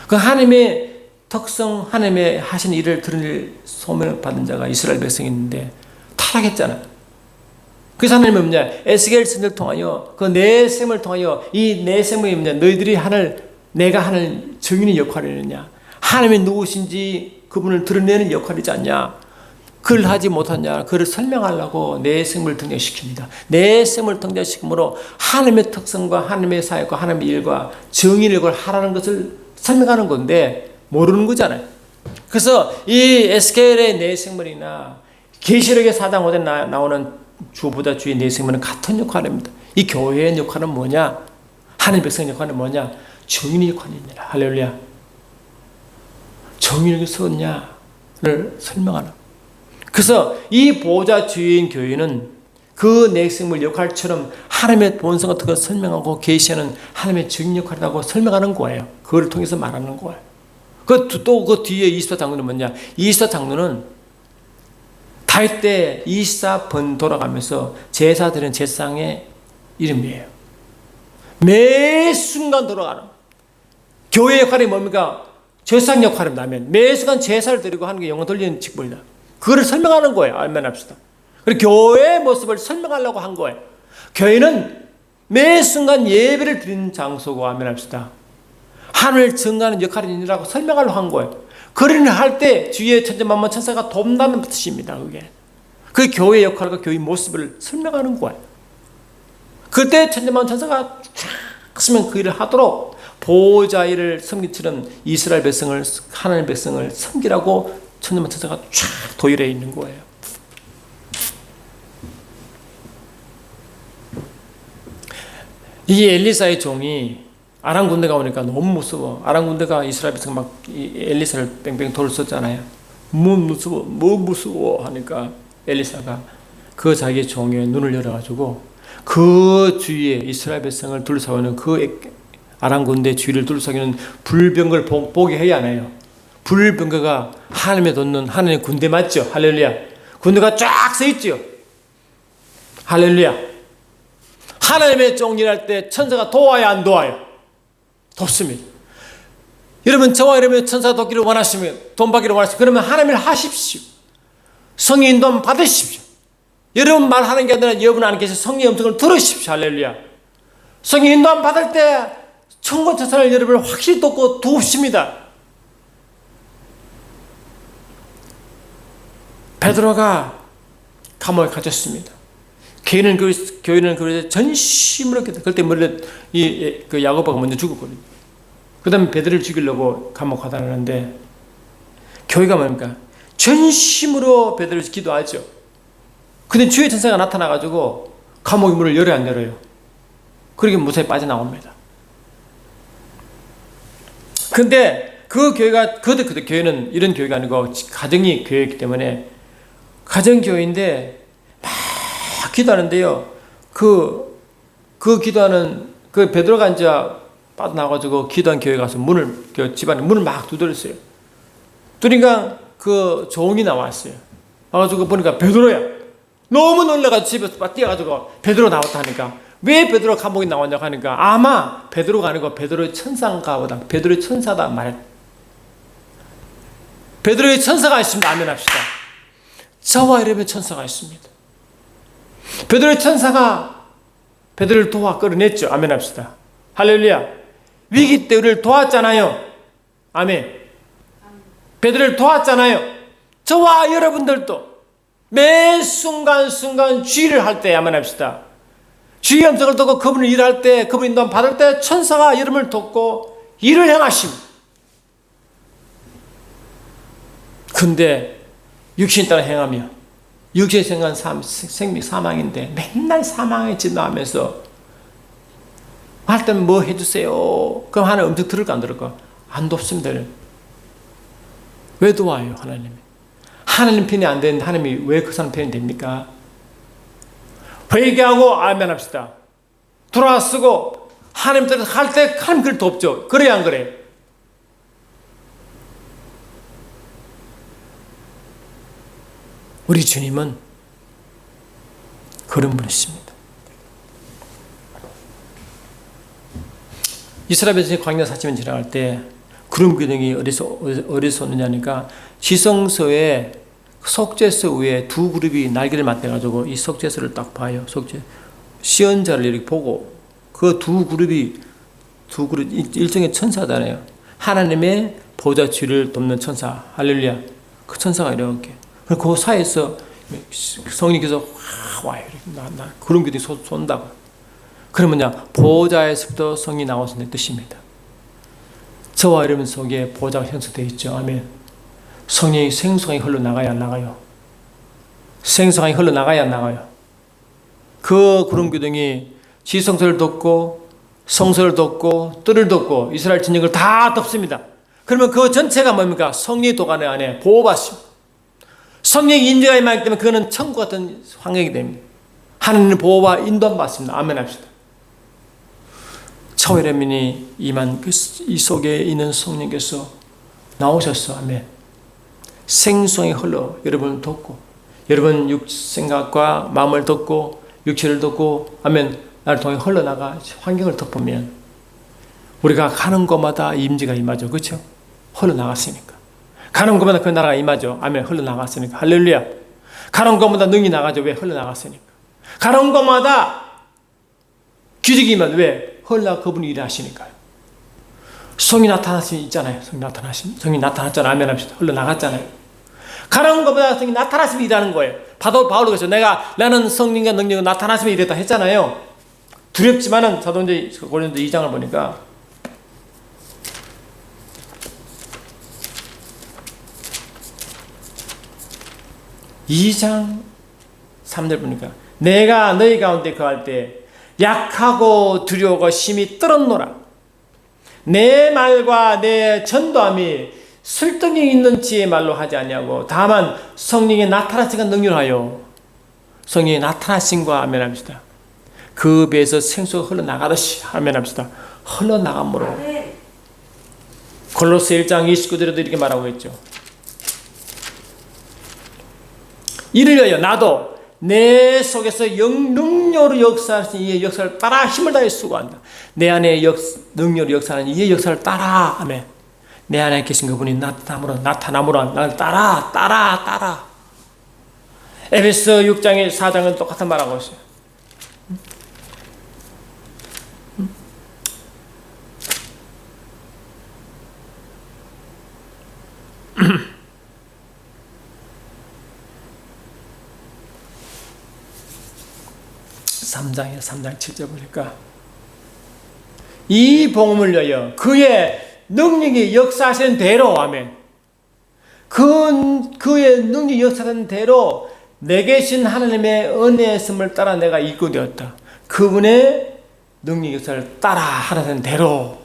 그 하나님의 특성, 하나님의 하신 일을 드러낼 소명을 받은 자가 이스라엘 백성인데 타락했잖아요. 그래서 하나님은 뭐냐? 에스겔 선지를 통하여 그 내셈을 통하여 이 내셈이 뭐냐? 너희들이 내가 하는 증인의 역할을 했느냐? 하나님이 누구신지 그분을 드러내는 역할이지 않냐? 그걸 하지 못하냐? 그를 설명하려고 내셈을 등장시킵니다. 내셈을 등장시킴으로 하나님의 특성과 하나님의 사역과 하나님의 일과 정인의 걸 하라는 것을 설명하는 건데 모르는 거잖아요. 그래서 이 에스겔의 내생물이나 계시록의 4장 5절에 나오는 주보다 주의 내생물은 같은 역할입니다. 이 교회의 역할은 뭐냐? 하나님 백성의 역할은 뭐냐? 정인의 역할입니다. 할렐루야. 정인이 썼냐를 설명하는. 그래서 이 보호자 주인 교회는 그 내생물 역할처럼 하나님의 본성 같은 걸 설명하고 계시하는 하나님의 정 역할이라고 설명하는 거예요. 그걸 통해서 말하는 거예요. 또 그 뒤에 24장로는 뭐냐? 24장로는 다윗 때 24번 돌아가면서 제사 드리는 제사장의 이름이에요. 매 순간 돌아가는 교회 역할이 뭡니까? 제사장 역할을 하면 매 순간 제사를 드리고 하는 게 영혼 돌리는 직분이다. 그거를 설명하는 거예요. 알면 합시다. 그리고 교회의 모습을 설명하려고 한 거예요. 교회는 매 순간 예배를 드리는 장소고 하면 합시다. 하늘을 증가하는 역할이라고 설명하려고 한 거예요. 그리는 할 때 주위에 천천만만 천사가 돕는다는 뜻입니다. 그게. 그 교회의 역할과 교회의 모습을 설명하는 거예요. 그때 천천만만 천사가 쫙 쓰면 그 일을 하도록 보호자 일을 섬기처럼 이스라엘 백성을, 하나님의 백성을 섬기라고 천천만만 천사가 쫙 도일해 있는 거예요. 이 엘리사의 종이 아람 군대가 오니까 너무 무서워. 아람 군대가 이스라엘 백성 막 엘리사를 뺑뺑 돌을 썼잖아요. 뭐 무서워 하니까 엘리사가 그 자기의 종의 눈을 열어가지고 그 주위에 이스라엘 백성을 둘러싸고는 그 아람 군대 주위를 둘러싸기는 불병거를 보게 해야 하나요? 불병거가 하나님의 돋는 하나님의 군대 맞죠? 할렐루야. 군대가 쫙 서 있죠. 할렐루야. 하나님의 종 일할 때 천사가 도와야 안 도와요? 돕습니다. 여러분 저와 여러분의 천사 돕기를 원하시면 돈 받기를 원하시면 그러면 하나님을 하십시오. 성령 인도 받으십시오. 여러분 말하는 게 아니라 여러분 안에 계신 성령의 음성을 들으십시오. 할렐루야. 성령 인도 받을 때 천군 천사를 여러분을 확실히 돕고 돕습니다. 베드로가 감옥에 갇혔습니다. 교회는 그 전심으로 그때 먼저 그 야고보가 먼저 죽었거든요. 그다음에 베드로를 죽이려고 감옥 가다하는데 교회가 뭡니까? 전심으로 베드로를 기도하죠. 근데 주의 천사가 나타나가지고 감옥의 문을 열어야 안 열어요? 그렇게 무사히 빠져나옵니다. 근데 그 교회가 그 교회는 이런 교회가 아니고 가정이 교회이기 때문에 가정교회인데 막 기도하는데요. 그 기도하는 그 베드로가 이제 빠져나가지고 기도한 교회 가서 집안에 문을 막 두드렸어요. 그러니까 그 종이 나왔어요. 와가지고 보니까 베드로야. 너무 놀라가지고 집에서 막 뛰어가지고 베드로 나왔다 하니까 왜 베드로 감옥에 나왔냐고 하니까 아마 베드로가 아니고 베드로의 천사인가 보다. 베드로의 천사다 말해. 베드로의 천사가 있습니다. 아멘 합시다. 저와 여러분의 천사가 있습니다. 베드로의 천사가 베드로를 도와 끌어냈죠. 아멘 합시다. 할렐루야. 위기 때 우리를 도왔잖아요. 아멘. 베드로를 도왔잖아요. 저와 여러분들도 매 순간순간 주의를 할 때 아멘 합시다. 주의 음성을 듣고 그분을 일할 때 그분 인도함 받을 때 천사가 여러분을 돕고 일을 행하십니다. 근데 육신 따라 행하며 육신의 생각은 생명 사망인데 맨날 사망에 진노하면서 할 때는 뭐 해주세요. 그럼 하나님 음성 들을까 안 들을까? 안 돕습니다. 왜 도와요 하나님이? 하나님 편이 안 되는데 하나님이 왜 그 사람 편이 됩니까? 회개하고 아멘 합시다. 돌아쓰고 하나님 뜻을 할 때 하나님 그를 돕죠. 그래 안 그래? 우리 주님은 그런 분이십니다. 이스라엘 백성이 광야 40년 지나갈 때 구름 기둥이 어디서 오느냐니까 지성소의 속죄소 위에 두 그룹이 날개를 맞대가지고 이 속죄소를 딱 봐요. 속죄 시언자를 이렇게 보고 그 두 그룹이 일종의 천사잖아요. 하나님의 보좌 뒤를 돕는 천사. 할렐루야. 그 천사가 이렇게. 그리고 그 사이에서 성령께서 와요. 나 구름 기둥이 쏜다고. 그러면요 보좌에서부터 성이 나오신다는 뜻입니다. 저와 여러분 속에 보좌가 형성되어 있죠. 아멘. 성령이 생수강이 흘러나가야 안 나가요? 생수강이 흘러나가야 안 나가요? 그 구름 기둥이 지성소를 돕고 성소를 돕고 뜰을 돕고 이스라엘 진영을 다 덮습니다. 그러면 그 전체가 뭡니까? 성령의 도가니 안에 보호받습니다. 성령의 인재가 임하기 때문에 그거는 천국 같은 환경이 됩니다. 하나님의 보호와 인도함 받습니다. 아멘 합시다. 차오레민이 임한 이 속에 있는 성령께서 나오셔서 아멘. 생수의 흘러 여러분을 돕고 여러분 생각과 마음을 돕고 육체를 돕고 아멘. 나를 통해 흘러나가 환경을 덮으면 우리가 가는 곳마다 임재가 임하죠. 그렇죠? 흘러나갔으니까. 가는 곳마다 그 나라가 임하죠. 아멘. 흘러나갔으니까. 할렐루야. 가는 곳마다 능이 나가죠. 왜? 흘러나갔으니까. 가는 곳마다 기적이 임하죠. 왜? 흘러나가 그분이 일하시니까요. 성이 나타나신 있잖아요. 성이 나타났잖아요. 아멘 합시다. 흘러나갔잖아요. 가는 곳마다 성이 나타나시면 일하는 거예요. 바울도 나는 성령과 능력이 나타나시면 일했다 했잖아요. 두렵지만은 사도행전 고린도 2장을 보니까 이 장 3절 보니까 내가 너희 가운데 거할 때 약하고 두려워가 심히 떨었노라. 내 말과 내 전도함이 설득력 있는 지혜의 말로 하지 아니하고 다만 성령이 나타나신과 능률하여 성령이 나타나신과 아멘 합시다. 그 배에서 생수가 흘러나가듯이 아멘 합시다. 흘러나감으로 골로새 1장 29절에도 이렇게 말하고 있죠. 이를 위하여 나도 내 속에서 능력으로 역사하신 이의 역사를 따라 힘을 다해 수고한다. 내 안에 능력으로 역사하는 이의 역사를 따라 아멘. 내 안에 계신 그분이 나타남으로 나를 따라 에베소 6장의 4장은 똑같은 말하고 있어요. (3장에) 3장 7절 보니까 이 복음을 위하여 그의 능력이 역사하시는 대로 아멘. 그의 능력이 역사하는 대로 내게 신 하나님의 은혜의 씀을 따라 내가 이끌되었다. 그분의 능력 역사를 따라 하라는 대로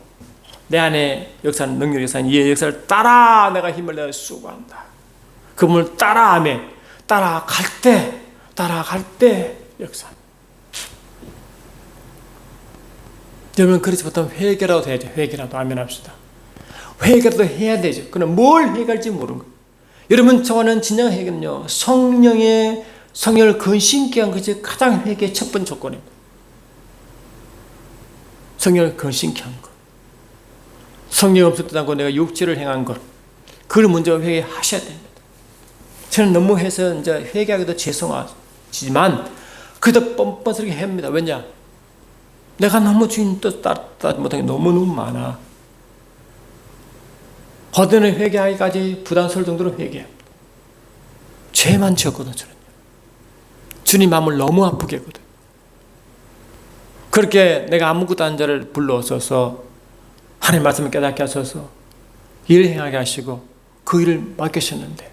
내 안에 역사하는 능력 역사는 이의 역사를 따라 내가 힘을 내어 수고한다. 그분을 따라 아멘. 따라갈 때 역사. 여러분 그렇지 못하면 회개라도 해야죠. 회개라도 아멘 합시다. 회개라도 해야 되죠. 그럼 뭘 회개할지 모르는 거예요. 여러분 저는 진정 회개는요. 성령을 근심케 한 것이 가장 회개의 첫 번째 조건입니다. 성령을 근심케 한 것. 성령 없었다고 내가 육체를 행한 것. 그걸 먼저 회개하셔야 됩니다. 저는 너무 해서 이제 회개하기도 죄송하지만 그래도 뻔뻔스럽게 합니다. 왜냐? 내가 너무 주님 뜻 따르지 못한 게 너무 많아. 어디는 회개하기까지 부담스러울 정도로 회개합니다. 죄만 지었거든 저는. 주님 마음을 너무 아프게 했거든. 그렇게 내가 아무것도 안 자를 불러서서 하나님 말씀을 깨닫게 하셔서 일을 행하게 하시고 그 일을 맡기셨는데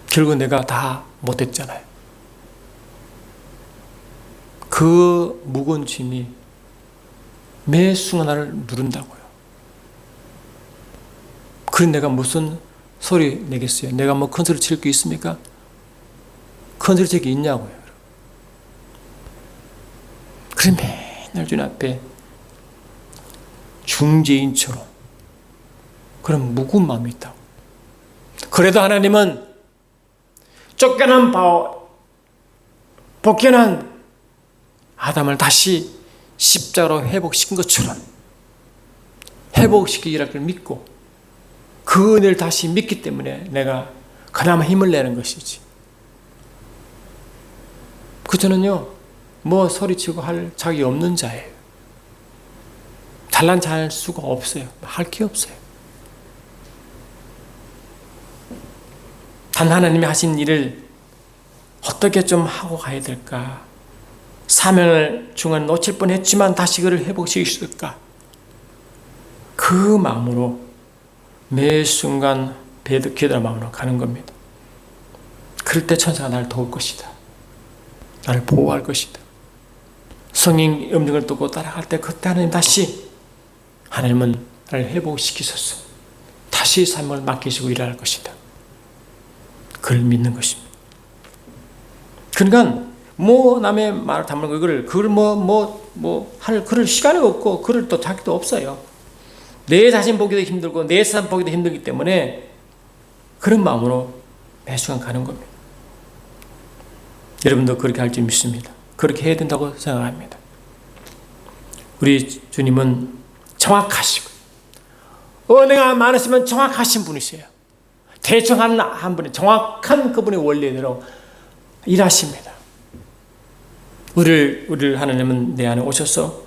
결국 내가 다 못했잖아요. 그 무거운 짐이 매 순간 나를 누른다고요. 그럼 내가 무슨 소리 내겠어요? 내가 뭐 큰 소리 칠 게 있습니까? 큰 소리 칠 게 있냐고요. 그래 맨날 주님 앞에 중재인처럼 그런 무거운 마음이 있다고. 그래도 하나님은 쫓겨난 벗겨난 아담을 다시 십자가로 회복시킨 것처럼 회복시키기를 믿고 그 은혜를 다시 믿기 때문에 내가 그나마 힘을 내는 것이지. 저는요 뭐 소리치고 할 자격이 없는 자예요. 잘난 잘 수가 없어요. 할 게 없어요. 단 하나님이 하신 일을 어떻게 좀 하고 가야 될까? 사명을 중간 놓칠 뻔했지만 다시 그를 회복시킬 수 있을까? 그 마음으로 매 순간 기도의 마음으로 가는 겁니다. 그럴 때 천사가 나를 도울 것이다. 나를 보호할 것이다. 성령 음성을 듣고 따라갈 때 그때 하나님 다시 하나님은 나를 회복시키셔서 다시 삶을 맡기시고 일할 것이다. 그걸 믿는 것입니다. 그러니까 뭐 남의 말을 담는 거 그걸 할 그럴 시간이 없고 그럴 또 자기도 없어요. 내 자신 보기도 힘들고 내 삶 보기도 힘들기 때문에 그런 마음으로 매 순간 가는 겁니다. 여러분도 그렇게 할 줄 믿습니다. 그렇게 해야 된다고 생각합니다. 우리 주님은 정확하시고 은혜가 많으시면 정확하신 분이세요. 대충 한 분이 정확한 그분의 원리대로 일하십니다. 우리를 하나님은 내 안에 오셔서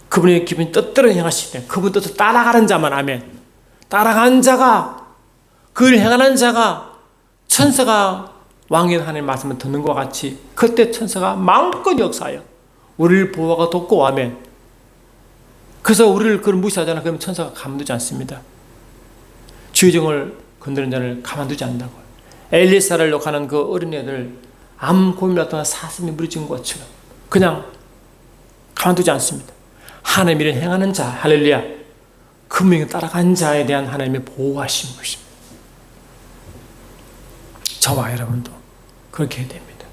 그분의 기분이 뜻대로 행하실 때 그분 뜻을 따라가는 자만 아멘. 따라간 자가 그를 행하는 자가 천사가 왕인 하나님의 말씀을 듣는 것과 같이 그때 천사가 마음껏 역사하여 우리를 보호하고 돕고 아멘. 그래서 우리를 그걸 무시하잖아. 그러면 천사가 가만두지 않습니다. 주의정을 건드는 자를 가만두지 않는다고요. 엘리사를 욕하는 그 어린애들 암 고민했던 사슴이 무너진 것처럼 그냥 가만두지 않습니다. 하나님의 일을 행하는 자, 할렐루야. 그 명에 따라간 자에 대한 하나님의 보호하신 것입니다. 저와 여러분도 그렇게 해야 됩니다.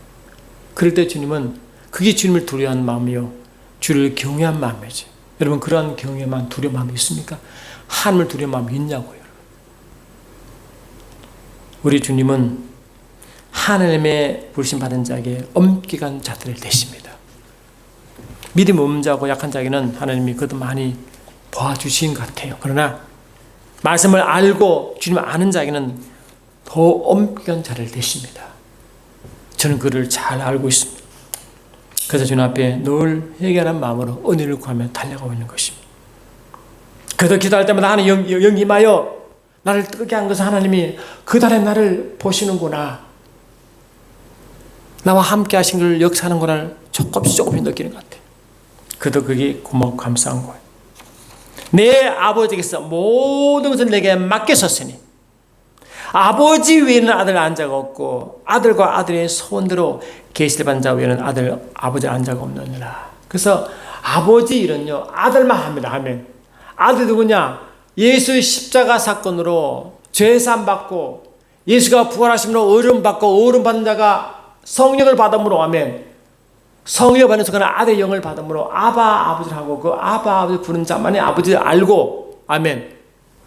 그럴 때 주님은 그게 주님을 두려워하는 마음이요 주를 경외한 마음이지. 여러분 그러한 경외만 두려운 마음이 있습니까? 하나님을 두려운 마음이 있냐고요. 여러분. 우리 주님은 하나님의 부르심 받은 자에게 엄격한 자들을 대십니다. 믿음 없는 자고 약한 자에게는 하나님이 그래도 많이 도와주신 것 같아요. 그러나 말씀을 알고 주님을 아는 자에게는 더 엄격한 자를 대십니다. 저는 그를 잘 알고 있습니다. 그래서 주님 앞에 늘 회개하는 마음으로 은혜를 구하며 달려가고 있는 것입니다. 그래서 기도할 때마다 하나님 영임하여 나를 뜨겁게 한 것은 하나님이 그달에 나를 보시는구나. 나와 함께 하신 걸 역사하는구나 조금씩 느끼는 것 같아요. 그래도 그게 고맙고 감사한 거예요. 내 아버지께서 모든 것을 내게 맡겼었으니 아버지 외에는 아들 안 자가 없고 아들과 아들의 소원대로 계시를 받은 자 외에는 아버지 안 자가 없느니라. 그래서 아버지 일은요 아들만 합니다. 아멘. 아들 누구냐? 예수의 십자가 사건으로 죄산 받고 예수가 부활하심으로 의름 받고 의름 받는 자가 성령을 받음으로 아멘. 성령을 받는 순간 아들의 영을 받음으로 아바 아버지를 하고 그 아바 아버지 부르는 자만이 아버지를 알고 아멘.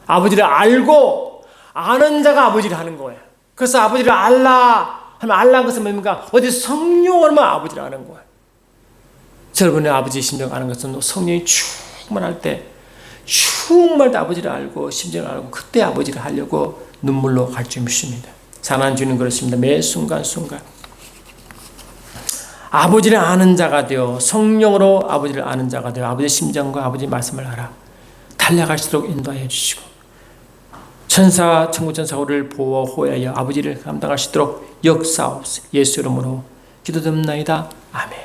아버지를 알고 아는 자가 아버지를 하는 거예요. 그래서 아버지를 알라 하면 알라는 것은 뭡니까? 어디 성령으로만 아버지를 아는 거예요. 여러분의 아버지 심정 아는 것은 성령이 충만할 때 아버지를 알고 심정을 알고 그때 아버지를 하려고 눈물로 갈 줄 믿습니다. 사랑하는 주님 그렇습니다. 매 순간순간 아버지를 아는 자가 되어 성령으로 아버지를 아는 자가 되어 아버지의 심정과 아버지의 말씀을 알아 달려갈수록 인도하여 주시고 천사 천군천사 우리를 보호 호하여 아버지를 감당할 수 있도록 역사옵소서. 예수 이름으로 기도드립나이다. 아멘.